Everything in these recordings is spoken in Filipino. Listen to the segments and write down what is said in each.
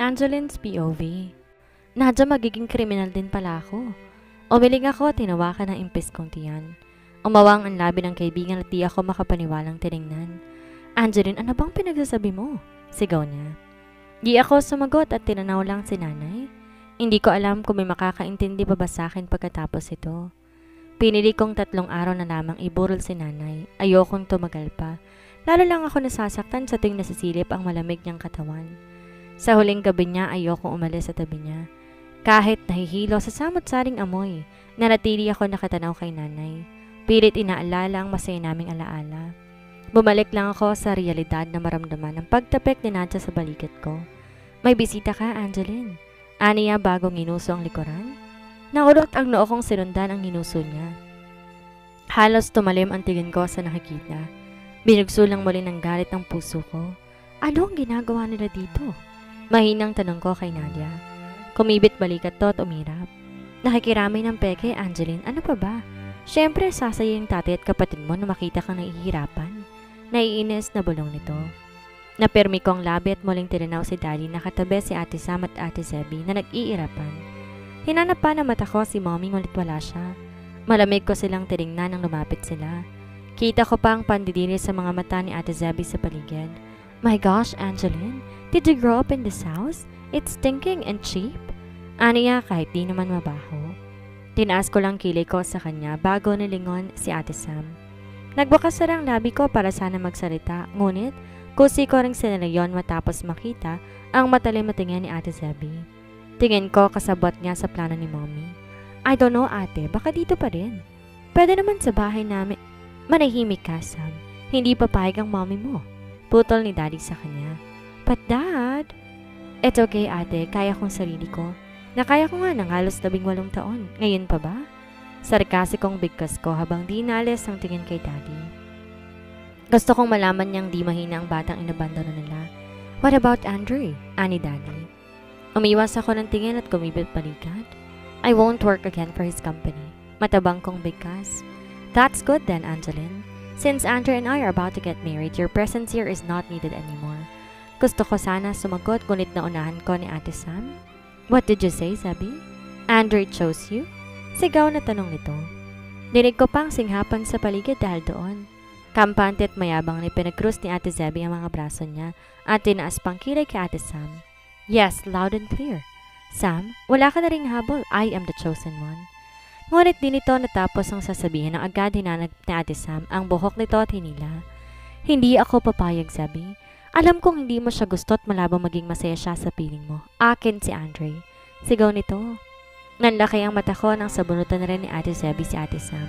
Angeline's POV. Nadya, magiging kriminal din pala ako. Umiling ako at tinawakan ng impis kong tiyan. Umawang ang labi ng kaibigan at di ako makapaniwalang tiningnan. Angeline, ano bang pinagsasabi mo? Sigaw niya. Di ako sumagot at tinanaw lang si nanay. Hindi ko alam kung may makakaintindi pa ba sa akin pagkatapos ito. Pinili kong 3 araw na lamang iburol si nanay. Ayokong tumagal pa. Lalo lang ako nasasaktan sa tuwing nasisilip ang malamig niyang katawan. Sa huling gabi niya, ayokong umalis sa tabi niya. Kahit nahihilo sa samot-saring amoy, nanatili ako nakatanaw kay nanay. Pilit inaalala ang masaya naming alaala. Bumalik lang ako sa realidad na maramdaman ang pagtapik ni Nadya sa balikat ko. May bisita ka, Angeline. Aniya bago ginuso ang likuran. Naulot ang noo kong sinundan ang ginuso niya. Halos tumalim ang tingin ko sa nakikita. Binugso lang muli ng galit ang puso ko. Ano ang ginagawa nila dito? Mahinang tanong ko kay Nadia. Kumibit balikat to at umirap. Nakikiramay ng peke, Angeline, ano pa ba? Siyempre, sasaya yung tatay at kapatid mo na makita kang nahihirapan. Naiinis na bulong nito. Napirmi ko ang labi at muling tinanaw si Daddy na katabi si Ate Sam at Ate Zebby na nag-iirapan. Hinanap pa na mata ko si Mommy ngunit wala siya. Malamig ko silang tinignan nang lumapit sila. Kita ko pa ang pandidiri sa mga mata ni Ate Zebby sa paligid. My gosh, Angeline, did you grow up in this house? It's stinking and cheap. Aniya kahit di naman mabaho. Tinaas ko lang kilay ko sa kanya bago nilingon si Ate Sam. Nagbukas na ang labi ko para sana magsalita, ngunit kusi ko ring sinalayon matapos makita ang matalim na tingin ni Ate Zebby. Tingin ko kasabot niya sa plano ni Mommy. I don't know, ate, baka dito pa rin. Pwede naman sa bahay namin. Manahimik ka, Sam. Hindi papayag ang mommy mo. Putol ni Daddy sa kanya. But Dad, it's okay, ate. Kaya kong sarili ko. Nakaya ko nga ng halos 18 taon. Ngayon pa ba? Sarkasikong bigkas ko habang di nalis ang tingin kay Daddy. Gusto kong malaman niyang di mahina ang batang inabandono nila. What about Andre? Ani Daddy. Umiwas ako ng tingin at kumibit balikat. I won't work again for his company. Matabang kong bigkas. That's good then, Angeline. Since Andre and I are about to get married, your presence here is not needed anymore. Gusto ko sana sumagot ngunit naunahan ko ni Ate Sam. What did you say, Zebby? Andre chose you? Sigaw na tanong nito. Dinig ko pang singhapan sa paligid dahil doon. Kampante at mayabang na pinag-cruise ni Ate Zebby ang mga braso niya at tinaas pang kilay kay Ate Sam. Yes, loud and clear. Sam, wala ka na ring habol. I am the chosen one. Ngunit di nito natapos ang sasabihin nang agad hinanap ni Ate Sam ang buhok nito at hinila. Hindi ako papayag, Zebby. Alam kong hindi mo siya gusto at malabang maging masaya siya sa piling mo. Akin si Andre. Sigaw nito. Nanlaki ang mata ko nang sabunutan na rin ni Ate Zebby si Ate Sam.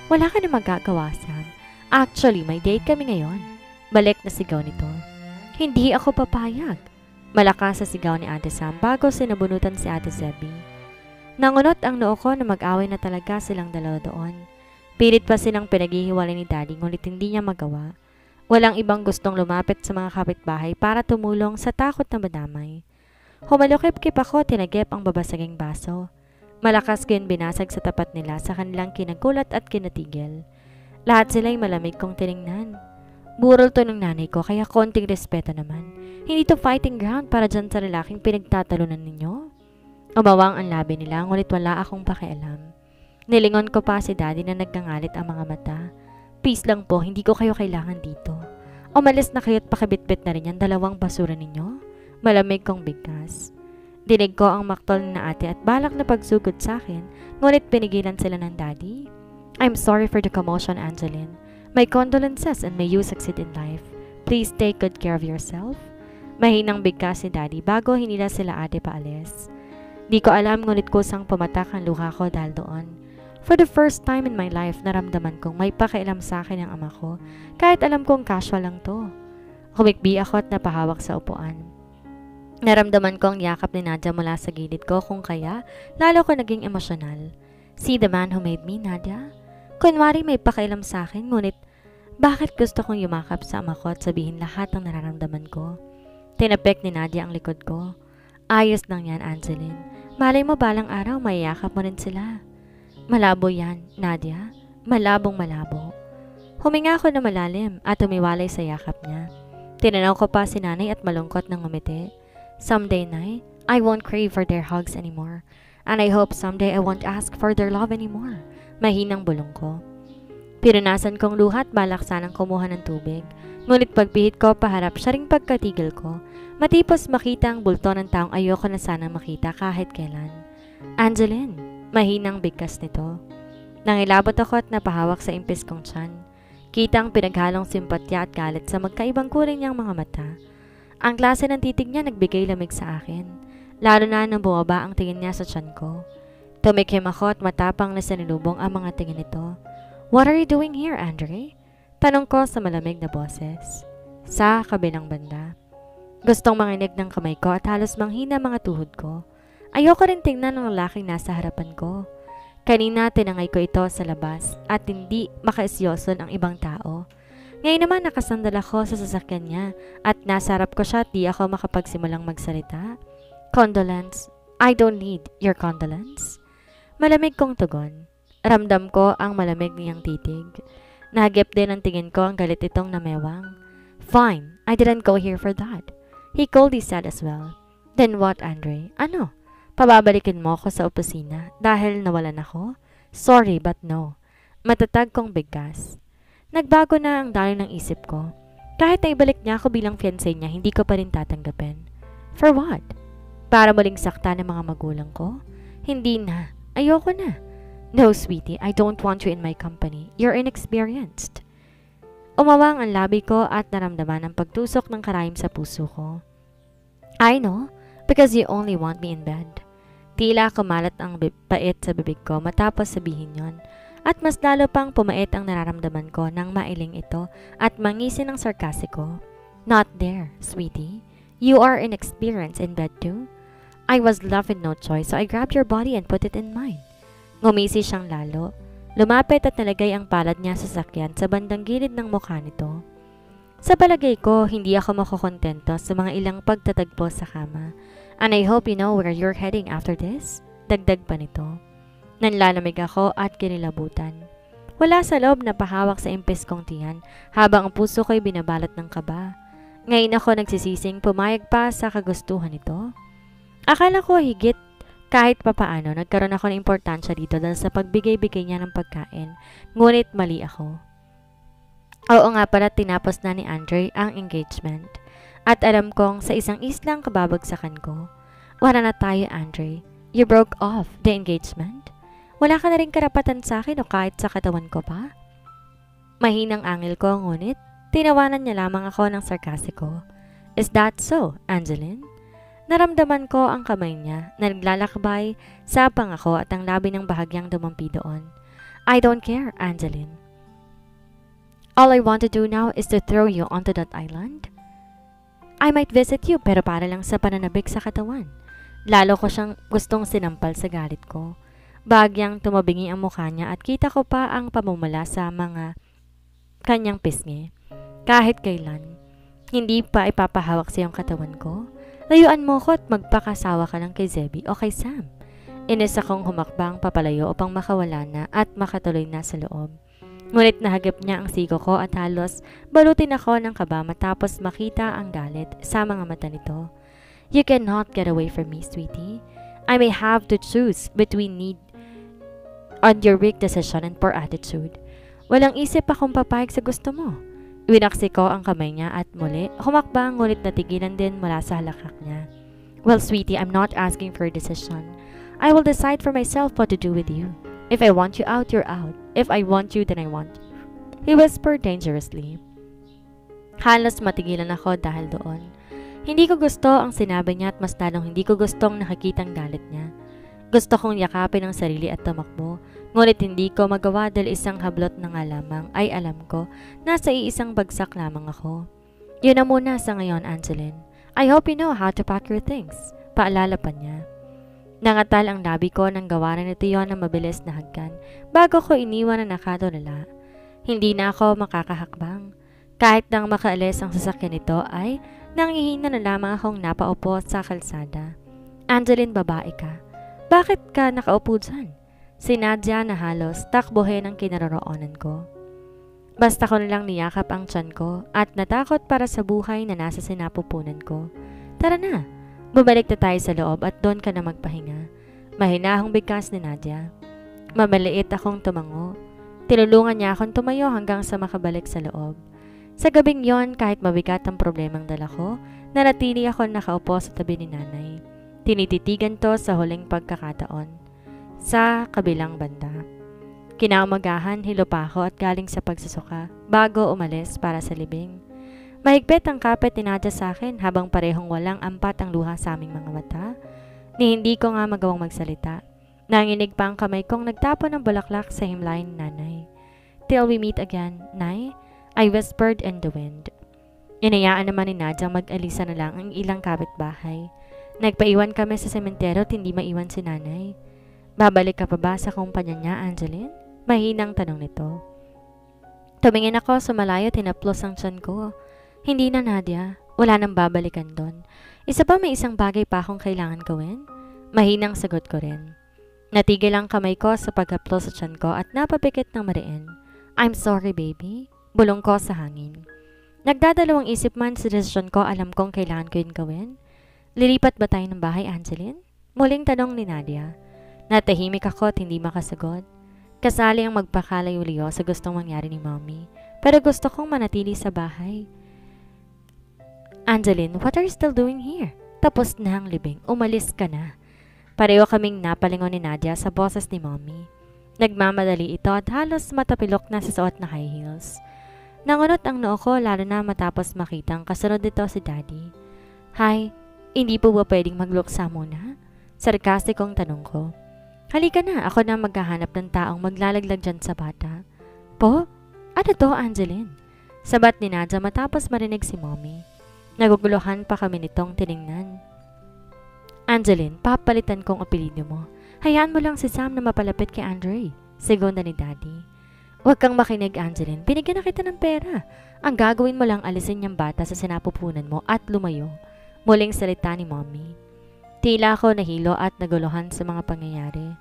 Wala ka na magagawa, Sam. Actually, may date kami ngayon. Balik na sigaw nito. Hindi ako papayag. Malakas sa sigaw ni Ate Sam bago sinabunutan si Ate Zebby. Nangunot ang noo ko na mag-away na talaga silang dalawa doon. Pilit pa silang pinaghihiwalay ni Daddy ngunit hindi niya magawa. Walang ibang gustong lumapit sa mga kapitbahay para tumulong sa takot na madamay. Humalukip-kip ako tinagip ang babasaging baso. Malakas ko yung binasag sa tapat nila sa kanilang kinagulat at kinatigil. Lahat sila'y malamig kong tiningnan. Burol to ng nanay ko kaya konting respeto naman. Hindi to fighting ground para dyan sa lalaking pinagtatalunan ninyo. Umawang ang labi nila ngunit wala akong pakialam. Nilingon ko pa si Daddy na nagkangalit ang mga mata. Please lang po, hindi ko kayo kailangan dito. Umalis na kayo't pakibitbit na rin yan 2 basura ninyo. Malamig kong bigkas. Dinig ko ang maktol na ate at balak na pagsugod sa akin, ngunit pinigilan sila ng Daddy. I'm sorry for the commotion, Angeline. My condolences and may you succeed in life. Please take good care of yourself. Mahinang bigkas si Daddy bago hinila sila ate paalis. Di ko alam ngunit kusang pumatak ang luha ko dahil doon. For the first time in my life, naramdaman kong may pakialam sa akin ang ama ko, kahit alam kong casual lang to. Humikbi ako at napahawak sa upuan. Naramdaman ko ang yakap ni Nadia mula sa gilid ko kung kaya lalo ko naging emosyonal. See the man who made me, Nadia? Kunwari may pakialam sa akin, ngunit bakit gusto kong yumakap sa ama ko at sabihin lahat ng nararamdaman ko? Tinapik ni Nadia ang likod ko. Ayos lang yan, Angeline. Malay mo balang araw mayayakap mo rin sila. Malabo yan, Nadia. Malabong malabo. Huminga ako na malalim at umiwalay sa yakap niya. Tinanaw ko pa si nanay at malungkot ng ngumiti. Someday, Nay, I won't crave for their hugs anymore. And I hope someday I won't ask for their love anymore. Mahinang bulong ko. Pinunasan kong luha at balak sanang kumuha ng tubig. Ngunit pagpihit ko paharap siya ring pagkatigil ko. Matipos makita ang bulto ng taong ayoko na sanang makita kahit kailan. Angeline, mahinang bigkas nito. Nangilabot ako at napahawak sa impis kong tiyan. Kita ang pinaghalong simpatya at galit sa magkaibang kulay niyang mga mata. Ang klase ng titig niya nagbigay lamig sa akin, lalo na nang bumaba ang tingin niya sa tiyan ko. Tumikim ako at matapang na sinilubong ang mga tingin nito. "What are you doing here, Andre?" Tanong ko sa malamig na boses. Sa kabilang banda. Gustong manginig ng kamay ko at halos manghina mga tuhod ko. Ayoko rin tingnan ng lalaking nasa harapan ko. Kanina tinangay ko ito sa labas at hindi makaisyoson ang ibang tao. Ngayon naman nakasandal ako sa sasakyan niya at nasa harap ko siya at di ako makapagsimulang magsalita. "Condolence, I don't need your condolence." Malamig kong tugon. Ramdam ko ang malamig niyang titig. Nahagip din ang tingin ko ang galit itong namewang. "Fine, I didn't go here for that." He coldly said as well. "Then what, Andre? Ano? Pababalikin mo ako sa opisina dahil nawalan ako?" "Sorry, but no." Matatag kong bigkas. Nagbago na ang daloy ng isip ko. Kahit na ibalik niya ako bilang fiancé niya, hindi ko pa rin tatanggapin. For what? Para muling sakta ng mga magulang ko? Hindi na. Ayoko na. "No, sweetie, I don't want you in my company. You're inexperienced." Umawang ang labi ko at naramdaman ang pagtusok ng karayom sa puso ko. "I know, because you only want me in bed." Tila kumalat ang pait sa bibig ko matapos sabihin yon. At mas lalo pang pumait ang nararamdaman ko nang mailing ito at mangisin ng sarkasiko. "Not there, sweetie. You are inexperienced in bed too." I was left with no choice, so I grabbed your body and put it in mine. Ngumisi siyang lalo. Lumapit at nalagay ang palad niya sa sakyan sa bandang gilid ng mukha nito. Sa palagay ko, hindi ako makukontento sa mga ilang pagtatagpo sa kama. "And I hope you know where you're heading after this." Dagdag pa nito. Nanlalamig ako at kinilabutan. Wala sa loob na pahawak sa impis kong tiyan habang ang puso ko'y binabalot ng kaba. Ngayon ako nagsisising pumayag pa sa kagustuhan nito. Akala ko higit kahit papaano nagkaroon ako ng importansya dito dahil sa pagbigay-bigay niya ng pagkain, ngunit mali ako. Oo nga pala, tinapos na ni Andre ang engagement. At alam kong sa isang islang kababagsakan ko. Wala na tayo, Andre. You broke off the engagement? Wala ka na rin karapatan sa akin o kahit sa katawan ko pa? Mahinang angil ko, ngunit tinawanan niya lamang ako ng sarkasiko. "Is that so, Angeline?" Naramdaman ko ang kamay niya na naglalakbay sa pangako at ang labi ng bahagyang dumampi doon. "I don't care, Angeline. All I want to do now is to throw you onto that island. I might visit you pero para lang sa pananabik sa katawan." Lalo ko siyang gustong sinampal sa galit ko. Bahagyang tumabingi ang mukha niya at kita ko pa ang pamumula sa mga kanyang pisngi. "Kahit kailan, hindi pa ipapahawak sa iyong katawan ko. Layuan mo ko at magpakasawa ka lang kay Zebby o kay Sam." Inis akong humakbang papalayo upang makawala na at makatuloy na sa loob. Ngunit nahagip niya ang siko ko at halos balutin ako ng kaba matapos makita ang galit sa mga mata nito. "You cannot get away from me, sweetie. I may have to choose between need on your weak decision and poor attitude. Walang isip akong papayag sa gusto mo." Winaksi ko ang kamay niya at muli humakbang, ngunit natigilan din mula sa halakak niya. "Well, sweetie, I'm not asking for a decision. I will decide for myself what to do with you. If I want you out, you're out. If I want you, then I want you," he whispered dangerously. Halos matigilan ako dahil doon. Hindi ko gusto ang sinabi niya at mas lalong hindi ko gustong nakikitang galit niya. Gusto kong yakapin ang sarili at tumakbo, ngunit hindi ko magawa dahil isang hablot na nga lamang ay alam ko nasa iisang bagsak lamang ako. "Yun na muna sa ngayon, Angeline. I hope you know how to pack your things." Paalala pa niya. Nangatal ang labi ko nang gawaran nito yon ng mabilis na hagkan bago ko iniwan na nakatulala. Hindi na ako makakahakbang. Kahit nang makaalis ang sasakyan nito ay nangihina na lamang akong napaupo sa kalsada. "Angeline, babae ka. Bakit ka nakaupo dyan?" Sinadya na halos takbuhin ang kinaroroonan ko. Basta ko nalang niyakap ang tiyan ko at natakot para sa buhay na nasa sinapupunan ko. "Tara na, Bumalik na tayo sa loob at doon ka na magpahinga. Mahinahong bigkas ni Nadia. Mamaliit akong tumango. Tinulungan niya akong tumayo hanggang sa makabalik sa loob. Sa gabing yon, kahit mabigat ang problemang dala ko, nanatili ako nakaupo sa tabi ni nanay. Tinititigan to sa huling pagkakataon. Sa kabilang banda. Kinaumagahan, hilo pa ako at galing sa pagsusuka bago umalis para sa libing. Mahigpit ang kapit ni Nadia sa akin habang parehong walang ampat ang luha sa aming mga mata. Ni hindi ko nga magawang magsalita. Nanginig pa ang kamay kong nagtapon ng bulaklak sa himlayan ni nanay. Till we meet again, Nay, I whispered in the wind. Inayaan naman ni Nadia mag-alisa na lang ang ilang kapitbahay. Nagpaiwan kami sa sementeryo at hindi maiwan si nanay. Babalik ka pa ba sa kumpanya niya, Angeline? Mahinang tanong nito. Tumingin ako sa malayo, tinaplos ang tiyan ko. Hindi na, Nadia. Wala nang babalikan doon. Isa pa, may isang bagay pa akong kailangan gawin. Mahinang sagot ko rin. Natigil ang kamay ko sa pagkaplos sa tiyan ko at napapikit ng mariin. I'm sorry, baby. Bulong ko sa hangin. Nagdadalawang isip man sa desisyon ko, alam kong kailangan ko yun gawin. Lilipat ba tayo ng bahay, Angeline? Muling tanong ni Nadia. Natahimik ako at hindi makasagot. Kasali ang magpakalayo-liyo sa gustong mangyari ni Mommy. Pero gusto kong manatili sa bahay. Angeline, what are you still doing here? Tapos na ang libing. Umalis ka na. Pareho kaming napalingon ni Nadia sa boses ni Mommy. Nagmamadali ito at halos matapilok na sa suot na high heels. Nangunot ang noo ko lalo na matapos makitang kasunod nito si Daddy. Hi, hindi po ba pwedeng magluksa muna? Sarkastikong tanong ko. Halika na, ako na maghahanap ng taong maglalaglag dyan sa bata. Po? Ano to, Angeline? Sabat ni Nadia matapos marinig si Mommy. Naguguluhan pa kami nitong tiningnan. Angeline, papalitan kong apelido mo. Hayaan mo lang si Sam na mapalapit kay Andre. Segunda ni Daddy. Huwag kang makinig, Angeline. Binigyan na kita ng pera. Ang gagawin mo lang alisin niyang bata sa sinapupunan mo at lumayo. Muling salita ni Mommy. Tila ako nahilo at naguluhan sa mga pangyayari.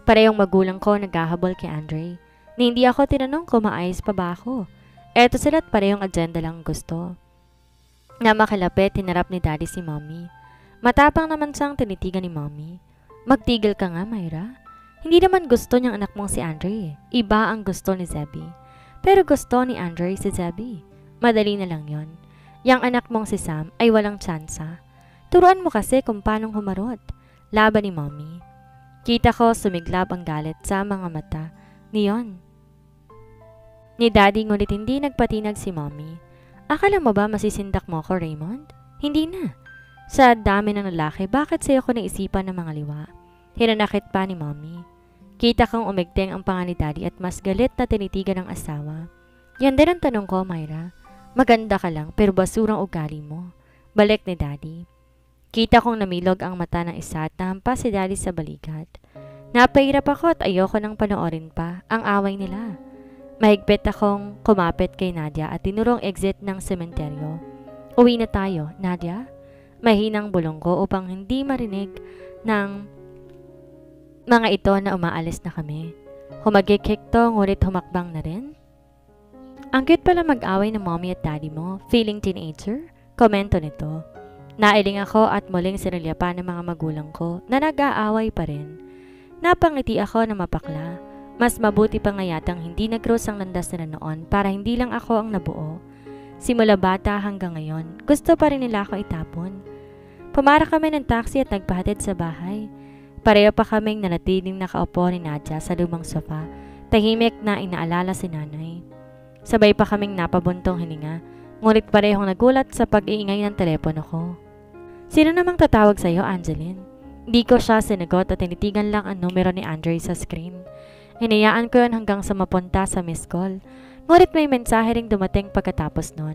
Parehong magulang ko naghahabol kay Andre. Ni hindi ako tinanong kung maayos pa ba ako. Eto sila't parehong agenda lang gusto. Na makalapit, hinarap ni Daddy si Mommy. Matapang naman siyang tinitigan ni Mommy. Magtigil ka nga, Myra. Hindi naman gusto niyang anak mong si Andre. Iba ang gusto ni Zebby. Pero gusto ni Andre si Zebby. Madali na lang yon. Yang anak mong si Sam ay walang tsansa. Turuan mo kasi kung paano humarot. Laban ni Mommy. Kita ko sumiglab ang galit sa mga mata niyon. Ni Daddy ngunit hindi nagpatinag si Mommy. Akala mo ba masisindak mo ako, Raymond? Hindi na. Sa dami ng lalaki, bakit sa'yo ko naisipan ng mga liwa? Hinanakit pa ni Mommy. Kita kong umigteng ang panga ni Daddy at mas galit na tinitigan ng asawa. Yan din ang tanong ko, Myra. Maganda ka lang pero basurang ugali mo. Balik ni Daddy. Kita kong namilog ang mata ng isa at nahampas si Daddy sa balikat. Napahirap ako at ayoko nang panoorin pa ang away nila. Mahigpit akong kumapit kay Nadia at tinurong exit ng sementeryo. Uwi na tayo, Nadia. Mahinang bulong ko upang hindi marinig ng mga ito na umaalis na kami. Humagikik to ngunit humakbang na rin. Ang cute pala mag-away ng Mommy at Daddy mo, feeling teenager? Komento nito. Nailing ako at muling sinulya pa ng mga magulang ko na nag-aaway pa rin. Napangiti ako na mapakla. Mas mabuti pa nga yatang hindi nag-cross ang landas nila noon para hindi lang ako ang nabuo. Simula bata hanggang ngayon, gusto pa rin nila ako itapon. Pumara kami ng taxi at nagpahatid sa bahay. Pareho pa kaming nanatiling nakaupo ni Nadia sa lumang sofa, tahimik na inaalala si nanay. Sabay pa kaming napabuntong hininga, ngunit parehong nagulat sa pag-iingay ng telepono ko. Sino namang tatawag sa iyo, Angeline? Di ko siya sinagot at tinitigan lang ang numero ni Andre sa screen. Hinayaan ko yun hanggang sa mapunta sa missed call, ngunit may mensahe ring dumating pagkatapos nun.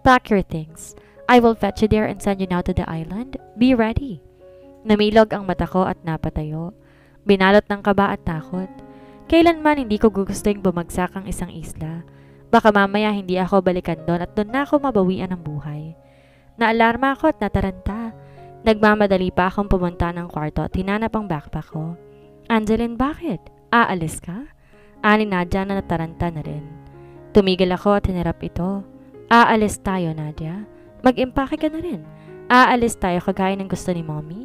Pack your things. I will fetch you there and send you now to the island. Be ready. Namilog ang mata ko at napatayo. Binalot ng kaba at takot. Kailanman hindi ko gugustuhin bumagsak ang isang isla. Baka mamaya hindi ako balikan doon at doon na ako mabawian ng buhay. Naalarma ako at nataranta. Nagmamadali pa akong pumunta ng kwarto at hinanap ang backpack ko. Angeline, bakit? Aalis ka? Ani Nadia na nataranta na rin. Tumigil ako at hinarap ito. Aalis tayo, Nadia. Mag-impake ka na rin. Aalis tayo kagaya ng gusto ni mommy?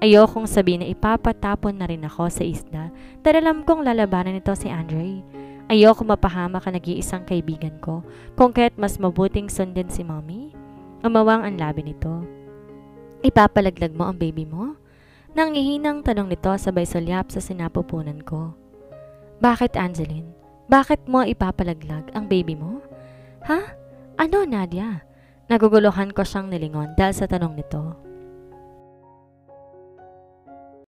Ayokong sabihin na ipapatapon na rin ako sa isla dahil alam kong lalabanan nito si Andre. Ayoko mapahamak ang nag-iisang kaibigan ko kung kaya't mas mabuting sundin si mommy. Umawang ang labi nito. Ipapalaglag mo ang baby mo? Nangihinang tanong nito sabay sulyap sa sinapupunan ko. Bakit, Angeline? Bakit mo ipapalaglag ang baby mo? Ha? Ano, Nadia? Naguguluhan ko siyang nilingon dahil sa tanong nito.